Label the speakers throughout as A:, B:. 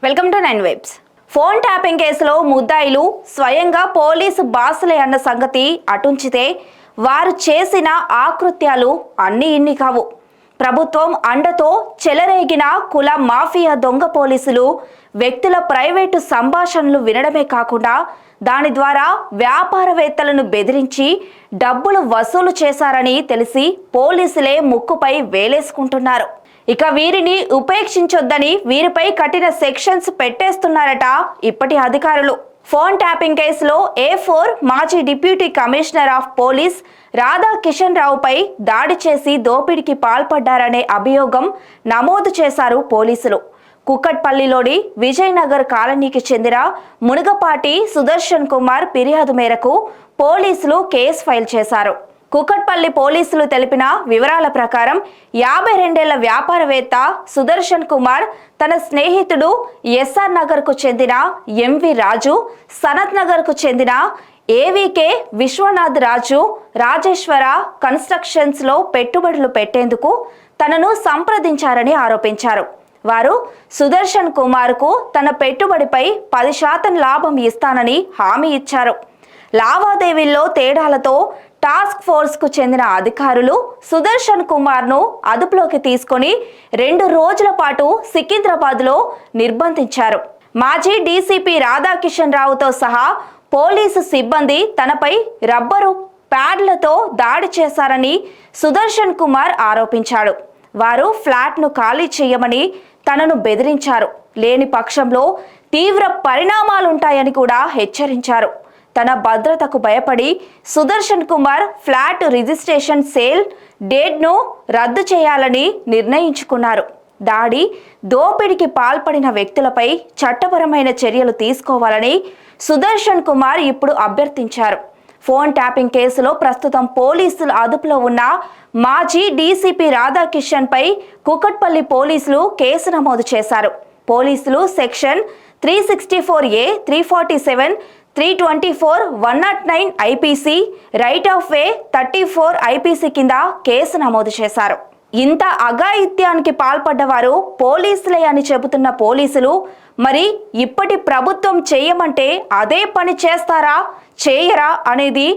A: Welcome to 9 vibes. Phone tapping కేసులో ముద్దాయిలు స్వయంగా పోలీసు బాసులే అన్న సంగతి అటుంచితే వారు చేసిన ఆకృత్యాలు అన్నీ ఇన్ని కావు. ప్రభుత్వం అండతో చెలరేగిన కుల మాఫియా దొంగ పోలీసులు వ్యక్తుల ప్రైవేటు సంభాషణలు వినడమే కాకుండా దాని ద్వారా వ్యాపారవేత్తలను బెదిరించి డబ్బులు వసూలు చేశారని తెలిసి పోలీసులే ముక్కుపై వేలేసుకుంటున్నారు. ఇక వీరిని ఉపేక్షించొద్దని వీరిపై కఠిన సెక్షన్స్ పెట్టేస్తున్నారట ఇప్పటి అధికారులు. ఫోన్ ట్యాపింగ్ కేసులో A4 మాజీ deputy commissioner of police Radhakishan రావుపై దాడి చేసి దోపిడీకి పాల్పడ్డారనే అభియోగం నమోదు చేశారు పోలీసులు. కుక్కట్పల్లిలోని విజయనగర్ కాలనీకి చెందిన మునగపాటి సుదర్శన్ కుమార్ ఫిర్యాదు మేరకు పోలీసులు కేసు ఫైల్ చేశారు. కుక్కట్పల్లి పోలీసులు తెలిపిన వివరాల ప్రకారం 52 ఏళ్ల వ్యాపారవేత్త సుదర్శన్ కుమార్ తన స్నేహితుడు ఎస్ఆర్ నగర్కు చెందిన ఎంవి రాజు, సనత్ నగర్కు చెందిన ఏవికే విశ్వనాథ్ రాజు రాజేశ్వర కన్స్ట్రక్షన్స్లో పెట్టుబడులు పెట్టేందుకు తనను సంప్రదించారని ఆరోపించారు. వారు సుదర్శన్ కుమార్కు తన పెట్టుబడిపై 10% లాభం ఇస్తానని హామీ ఇచ్చారు. లావాదేవీల్లో తేడాలతో టాస్క్ ఫోర్స్కు చెందిన అధికారులు సుదర్శన్ కుమార్ను అదుపులోకి తీసుకొని 2 రోజుల పాటు సికింద్రాబాద్లో నిర్బంధించారు. మాజీ డీసీపీ రాధాకిషన్ రావుతో సహా పోలీసు సిబ్బంది తనపై రబ్బరు ప్యాడ్లతో దాడి చేశారని సుదర్శన్ కుమార్ ఆరోపించాడు. వారు ఫ్లాట్ను ఖాళీ చేయమని తనను బెదిరించారు. లేని పక్షంలో తీవ్ర పరిణామాలుంటాయని కూడా హెచ్చరించారు. తన భద్రతకు భయపడి Sudarshan Kumar flat registration sale డేట్ను రద్దు చేయాలని నిర్ణయించుకున్నారు. దోపిడీకి పాల్పడిన వ్యక్తులపై చట్టపరమైన చర్యలు తీసుకోవాలని సుదర్శన్ కుమార్ ఇప్పుడు అభ్యర్థించారు. ఫోన్ ట్యాపింగ్ కేసులో ప్రస్తుతం పోలీసుల అదుపులో ఉన్న మాజీ డీసీపీ రాధాకిషన్ పై కుక్కట్పల్లి పోలీసులు కేసు నమోదు చేశారు. పోలీసులు section 364A, 347, 324, 109 IPC, right of way 34 IPC కింద కేసు నమోదు చేశారు. ఇంత అఘాయిత్యానికి పాల్పడ్డవారు పోలీసులే అని చెబుతున్న పోలీసులు మరి ఇప్పటి ప్రభుత్వం చేయమంటే అదే పని చేస్తారా చేయరా అనేది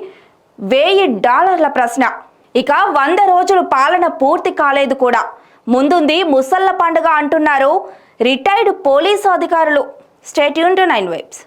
A: $1000 ప్రశ్న. ఇక 100 రోజులు పాలన పూర్తి కాలేదు కూడా. ముందుంది ముసళ్ళ పండుగ అంటున్నారు రిటైర్డ్ పోలీసు అధికారులు. Stay tune to 9 vibes.